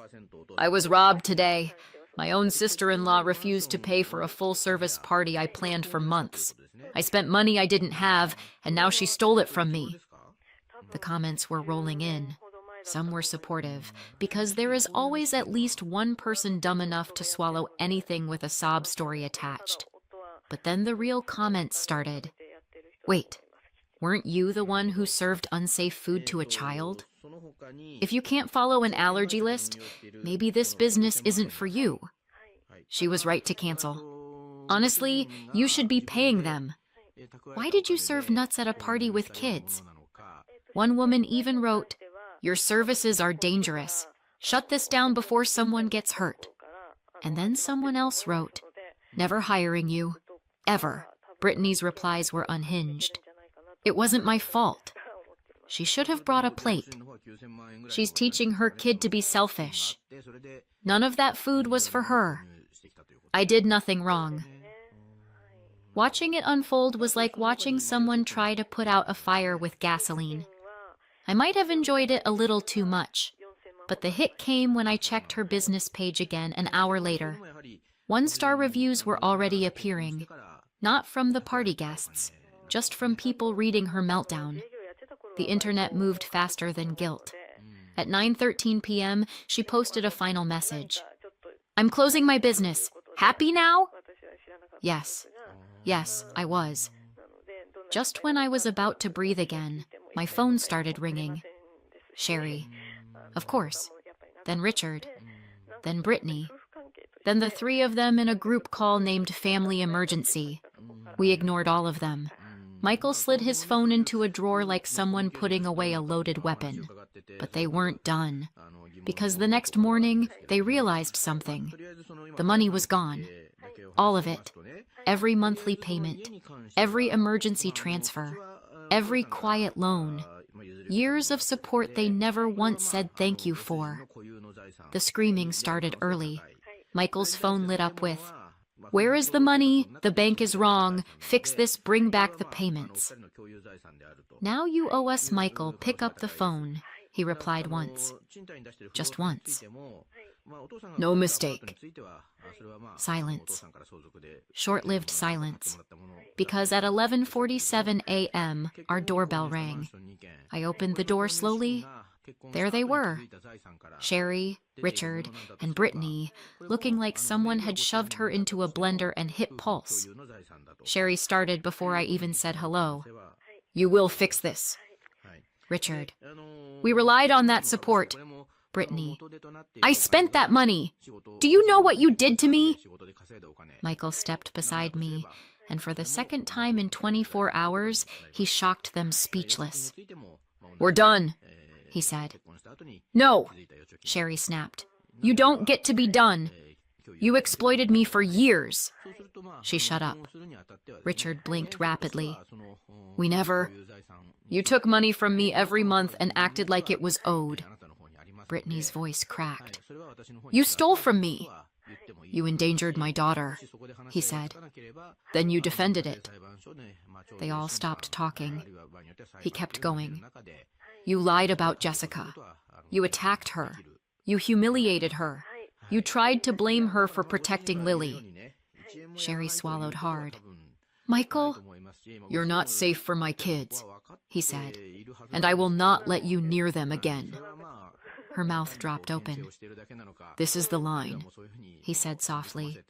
[SPEAKER 1] I was robbed today. My own sister-in-law refused to pay for a full-service party I planned for months. I spent money I didn't have, and now she stole it from me. The comments were rolling in. Some were supportive, because there is always at least one person dumb enough to swallow anything with a sob story attached. But then the real comments started. Wait, weren't you the one who served unsafe food to a child? If you can't follow an allergy list, maybe this business isn't for you. She was right to cancel. Honestly, you should be paying them. Why did you serve nuts at a party with kids? One woman even wrote, "Your services are dangerous. Shut this down before someone gets hurt." And then someone else wrote, "Never hiring you. Ever." Brittany's replies were unhinged. It wasn't my fault. She should have brought a plate. She's teaching her kid to be selfish. None of that food was for her. I did nothing wrong. Watching it unfold was like watching someone try to put out a fire with gasoline. I might have enjoyed it a little too much, but the hit came when I checked her business page again an hour later. 1-star reviews were already appearing, not from the party guests, just from people reading her meltdown. The internet moved faster than guilt. At 9:13 p.m., she posted a final message. "I'm closing my business. Happy now?" Yes, I was. Just when I was about to breathe again, my phone started ringing. Sherry. Of course. Then Richard. Then Brittany. Then the three of them in a group call named Family Emergency. We ignored all of them. Michael slid his phone into a drawer like someone putting away a loaded weapon. But they weren't done. Because the next morning, they realized something. The money was gone. All of it. Every monthly payment. Every emergency transfer. Every quiet loan. Years of support they never once said thank you for. The screaming started early. Michael's phone lit up with, "Where is the money? The bank is wrong. Fix this, bring back the payments." "Now you owe us, Michael. Pick up the phone," he replied once. Just once. "No mistake." Silence. Short-lived silence. Because at 11:47 a.m., our doorbell rang. I opened the door slowly. There they were. Sherry, Richard, and Brittany, looking like someone had shoved her into a blender and hit pulse. Sherry started before I even said hello. "You will fix this." Richard. "We relied on that support." Brittany. "I spent that money. Do you know what you did to me?" Michael stepped beside me, and for the second time in 24 hours, he shocked them speechless. "We're done," he said. "No," Sherry snapped. "You don't get to be done. You exploited me for years." She shut up. Richard blinked rapidly. "We never. You took money from me every month and acted like it was owed." Brittany's voice cracked. "You stole from me." "You endangered my daughter," he said. "Then you defended it." They all stopped talking. He kept going. "You lied about Jessica. You attacked her. You humiliated her. You tried to blame her for protecting Lily." Sherry swallowed hard. "Michael, you're not safe for my kids," he said, "and I will not let you near them again." Her mouth dropped open. "This is the line," he said softly.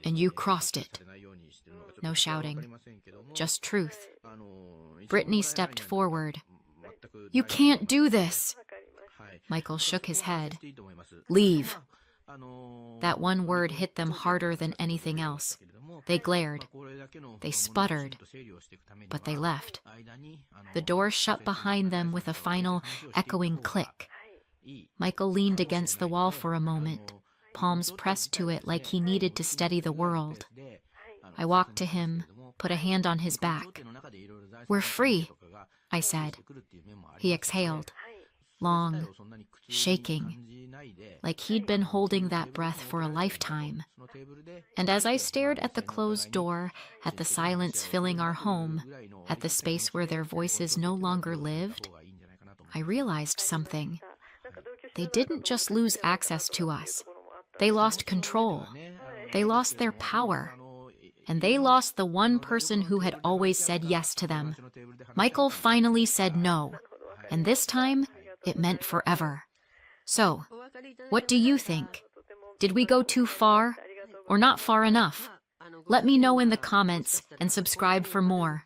[SPEAKER 1] "And you crossed it." No shouting. Just truth. Brittany stepped forward. "You can't do this." Michael shook his head. "Leave." That one word hit them harder than anything else. They glared. They sputtered. But they left. The door shut behind them with a final, echoing click. Michael leaned against the wall for a moment, palms pressed to it like he needed to steady the world. I walked to him, put a hand on his back. "We're free," I said. He exhaled. long, shaking, like he'd been holding that breath for a lifetime. And as I stared at the closed door, at the silence filling our home, at the space where their voices no longer lived, I realized something. They didn't just lose access to us. They lost control. They lost their power. And they lost the one person who had always said yes to them. Michael finally said no. And this time, it meant forever. So, what do you think? Did we go too far? Or not far enough? Let me know in the comments and subscribe for more.